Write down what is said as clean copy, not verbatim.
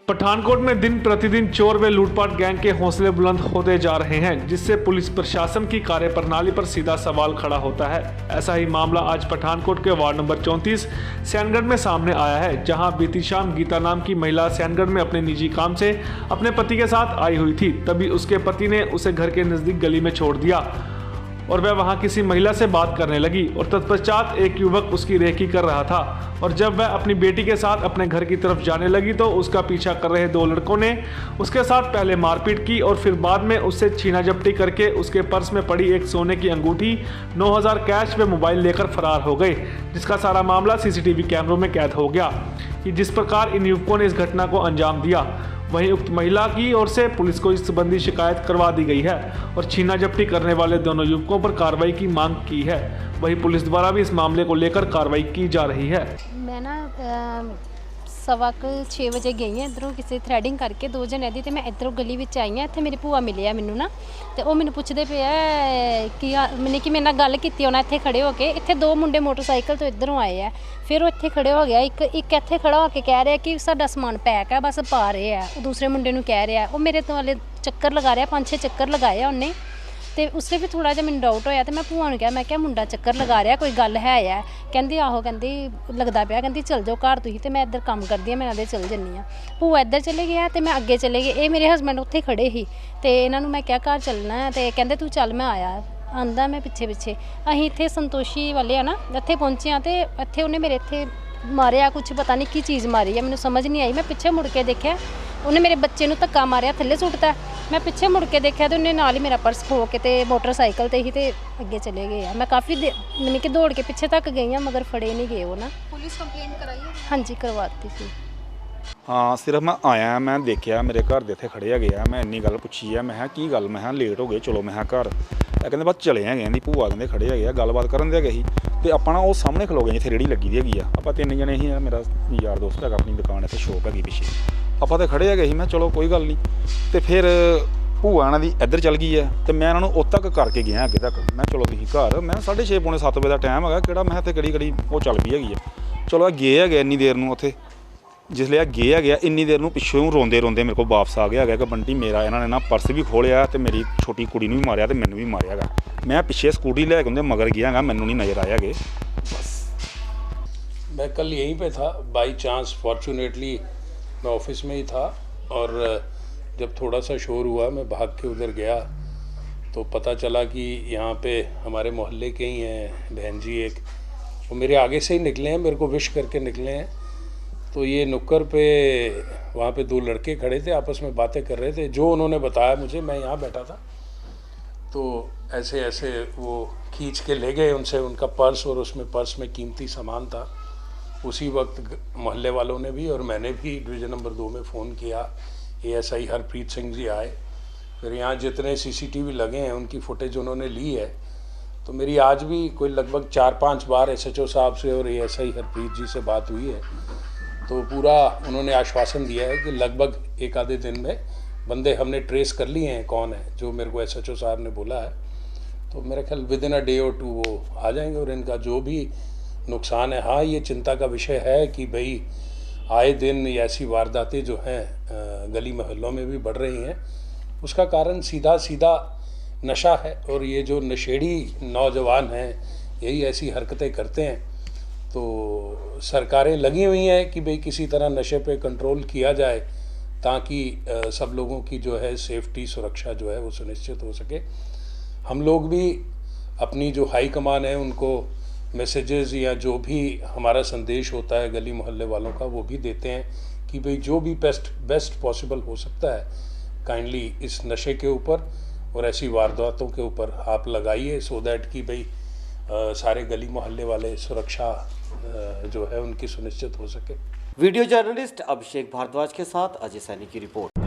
पठानकोट में दिन प्रतिदिन चोर व लूटपाट गैंग के हौसले बुलंद होते जा रहे हैं, जिससे पुलिस प्रशासन की कार्यप्रणाली पर सीधा सवाल खड़ा होता है। ऐसा ही मामला आज पठानकोट के वार्ड नंबर 34 सैनगढ़ में सामने आया है, जहां बीती शाम गीता नाम की महिला सैनगढ़ में अपने निजी काम से अपने पति के साथ आई हुई थी। तभी उसके पति ने उसे घर के नजदीक गली में छोड़ दिया और वह वहां किसी महिला से बात करने लगी और तत्पश्चात एक युवक उसकी रेकी कर रहा था। और जब वह अपनी बेटी के साथ अपने घर की तरफ जाने लगी तो उसका पीछा कर रहे दो लड़कों ने उसके साथ पहले मारपीट की और फिर बाद में उससे छीना झपटी करके उसके पर्स में पड़ी एक सोने की अंगूठी, 9000 कैश व मोबाइल लेकर फरार हो गए, जिसका सारा मामला सीसीटीवी कैमरों में कैद हो गया कि जिस प्रकार इन युवकों ने इस घटना को अंजाम दिया। वहीं उक्त महिला की ओर से पुलिस को इस संबंधी शिकायत करवा दी गई है और छीना झपटी करने वाले दोनों युवकों पर कार्रवाई की मांग की है। वहीं पुलिस द्वारा भी इस मामले को लेकर कार्रवाई की जा रही है। मैं ना 6:15 ਵਜੇ ਗਈ ਹਾਂ ਇੱਧਰੋਂ ਕਿਸੇ ਥਰੈਡਿੰਗ ਕਰਕੇ, ਦੋ ਜਣੇ ਦੀ ਤੇ ਮੈਂ ਇੱਧਰੋਂ ਗਲੀ ਵਿੱਚ ਆਈ ਹਾਂ। ਇੱਥੇ ਮੇਰੀ ਭੂਆ ਮਿਲੀ ਆ ਮੈਨੂੰ ਨਾ, ਤੇ ਉਹ ਮੈਨੂੰ ਪੁੱਛਦੇ ਪਏ ਆ ਕਿ ਮੈਨੇ ਕਿ ਮੇਰੇ ਨਾਲ ਗੱਲ ਕੀਤੀ ਉਹਨਾਂ ਇੱਥੇ ਖੜੇ ਹੋ ਕੇ। ਇੱਥੇ ਦੋ ਮੁੰਡੇ ਮੋਟਰਸਾਈਕਲ ਤੋਂ ਇੱਧਰੋਂ ਆਏ ਆ, ਫਿਰ ਉਹ ਇੱਥੇ ਖੜੇ ਹੋ ਗਿਆ। ਇੱਕ ਇੱਥੇ ਖੜਾ ਹੋ ਕੇ ਕਹਿ ਰਿਹਾ ਕਿ ਸਾਡਾ ਸਮਾਨ ਪੈਕ ਹੈ, ਬਸ ਪਾ ਰਹੇ ਆ। ਉਹ ਦੂਸਰੇ ਮੁੰਡੇ ਨੂੰ ਕਹਿ ਰਿਹਾ, ਉਹ ਮੇਰੇ ਤੋਂ ਵਾਲੇ ਚੱਕਰ ਲਗਾ ਰਿਹਾ, 5-6 ਚੱਕਰ ਲਗਾਏ ਆ ਉਹਨੇ। ਤੇ ਉਸੇ ਵੀ ਥੋੜਾ ਜਿਹਾ ਮੈਨੂੰ ਡਾਊਟ ਹੋਇਆ ਤੇ ਮੈਂ ਭੂਆ ਨੂੰ ਕਿਹਾ, ਮੈਂ ਕਿਹਾ ਮੁੰਡਾ ਚੱਕਰ ਲਗਾ ਰਿਹਾ, ਕੋਈ ਗੱਲ ਹੈ ਆ? ਕਹਿੰਦੀ ਆਹੋ, ਕਹਿੰਦੀ ਲੱਗਦਾ ਪਿਆ, ਕਹਿੰਦੀ ਚਲ ਜਾਓ ਘਰ ਤੁਸੀਂ, ਤੇ ਮੈਂ ਇੱਧਰ ਕੰਮ ਕਰਦੀ ਹਾਂ, ਮੈਂ ਨਾਲੇ ਚਲ ਜੰਨੀ ਆ। ਭੂਆ ਇੱਧਰ ਚਲੇ ਗਿਆ ਤੇ ਮੈਂ ਅੱਗੇ ਚਲੇ ਗਈ। ਇਹ ਮੇਰੇ ਹਸਬੈਂਡ ਉੱਥੇ ਖੜੇ ਸੀ ਤੇ ਇਹਨਾਂ ਨੂੰ ਮੈਂ ਕਿਹਾ ਘਰ ਚੱਲਣਾ, ਤੇ ਕਹਿੰਦੇ ਤੂੰ ਚੱਲ। ਮੈਂ ਆਇਆ ਆਂਦਾ ਮੈਂ ਪਿੱਛੇ ਅਸੀਂ ਇੱਥੇ ਸੰਤੋਸ਼ੀ ਵਾਲੇ ਆ ਨਾ, ਇੱਥੇ ਪਹੁੰਚੇ ਆ ਤੇ ਇੱਥੇ ਉਹਨੇ ਮੇਰੇ ਇੱਥੇ ਮਾਰਿਆ, ਕੁਛ ਪਤਾ ਨਹੀਂ ਕੀ ਚੀਜ਼ ਮਾਰੀ ਆ, ਮੈਨੂੰ ਸਮਝ ਨਹੀਂ ਆਈ। ਮੈਂ ਪਿੱਛੇ ਮੁੜ ਕੇ ਦੇਖਿਆ, ਉਹਨੇ ਮੇਰੇ ਬੱਚੇ ਨੂੰ ਧੱਕਾ ਮਾਰਿਆ, ਥੱਲੇ ਸੁੱਟਤਾ। ਮੈਂ ਪਿੱਛੇ ਮੁੜ ਕੇ ਦੇਖਿਆ ਤੇ ਉਹਨੇ ਨਾਲ ਹੀ ਮੇਰਾ ਪਰਸ ਖੋ ਕੇ ਤੇ ਮੋਟਰਸਾਈਕਲ ਤੇ ਹੀ ਤੇ ਅੱਗੇ ਚਲੇ ਗਏ ਆ। ਮੈਂ ਕਾਫੀ ਮੈਨੂੰ ਕਿ ਦੌੜ ਕੇ ਪਿੱਛੇ ਤੱਕ ਗਈ ਆ, ਮਗਰ ਫੜੇ ਨਹੀਂ ਗਏ ਉਹ ਨਾ। ਪੁਲਿਸ ਕੰਪਲੇਂਟ ਕਰਾਈ ਹੈ? ਹਾਂਜੀ, ਕਰਵਾਤੀ ਸੀ। हाँ, सिर्फ मैं आया, मैं देखा मेरे घर दे इत्थे खड़े है। मैं इन्नी गल पुछी है, मैं की गल, मैं लेट हो गए, चलो मैं घर। कहते बस चले है, कहती भूआ कहते खड़े है, गलबात करन दे गए तो अपना वो सामने खलो गए जिथे रेहड़ी लगी दी है। आप 3 जने ही, मेरा यार दोस्त है, अपनी दुकान इतने शॉप हैगी पिछे, आप तो खड़े है। मैं चलो कोई गल नहीं। तो फिर भूआ इन्हों की इधर चल गई है तो मैं इन्होंने उत तक करके गया अगे तक। मैं चलो तुम घर, मैं 6:30 पौने 7 बजे का टाइम है, कि मैं इतने घड़ी वो चल पई हैगी है। चलो गए है इन्नी देर में उत्थे, जिसले गए है इन्नी देर में पिछों रोंदे रोंदे मेरे को वापस आ गया है कि बंटी मेरा इन्होंने ना पर्स भी खोलिया तो मेरी छोटी कुड़ी भी मारिया तो मैनू भी मारिया है। मैं पिछे स्कूटी लैके उनके मगर गया है, मैनू नहीं नज़र आया गए। बस मैं कल यहीं पे था, बाई चांस फॉर्चुनेटली मैं ऑफिस में ही था, और जब थोड़ा सा शोर हुआ मैं भाग के उधर गया तो पता चला कि यहाँ पे हमारे मोहल्ले के ही हैं बहन जी एक, वो मेरे आगे से ही निकले हैं, मेरे को विश करके निकले हैं। तो ये नुक्कर पे वहाँ पे 2 लड़के खड़े थे, आपस में बातें कर रहे थे। जो उन्होंने बताया मुझे, मैं यहाँ बैठा था, तो ऐसे ऐसे वो खींच के ले गए उनसे उनका पर्स, और उसमें पर्स में कीमती सामान था। उसी वक्त मोहल्ले वालों ने भी और मैंने भी डिवीज़न नंबर 2 में फ़ोन किया, ASI हरप्रीत सिंह जी आए। फिर यहाँ जितने CCTV लगे हैं उनकी फुटेज उन्होंने ली है। तो मेरी आज भी कोई लगभग 4-5 बार SHO साहब से और ASI हरप्रीत जी से बात हुई है। तो पूरा उन्होंने आश्वासन दिया है कि लगभग एक आधे दिन में बंदे हमने ट्रेस कर लिए हैं कौन है, जो मेरे को SHO साहब ने बोला है। तो मेरा ख्याल विदिन अ डे और 2 वो आ जाएंगे और इनका जो भी नुकसान है। हाँ, ये चिंता का विषय है कि भाई आए दिन ऐसी वारदातें जो हैं गली मोहल्लों में भी बढ़ रही हैं, उसका कारण सीधा नशा है। और ये जो नशेड़ी नौजवान हैं यही ऐसी हरकतें करते हैं। तो सरकारें लगी हुई हैं कि भाई किसी तरह नशे पे कंट्रोल किया जाए, ताकि सब लोगों की जो है सेफ्टी सुरक्षा जो है वो सुनिश्चित हो सके। हम लोग भी अपनी जो हाई कमान है उनको मैसेजेस या जो भी हमारा संदेश होता है गली मोहल्ले वालों का, वो भी देते हैं कि भाई जो भी बेस्ट पॉसिबल हो सकता है काइंडली इस नशे के ऊपर और ऐसी वारदातों के ऊपर आप लगाइए, सो दैट कि भाई सारे गली मोहल्ले वाले सुरक्षा जो है उनकी सुनिश्चित हो सके। वीडियो जर्नलिस्ट अभिषेक भारद्वाज के साथ अजय सैनी की रिपोर्ट।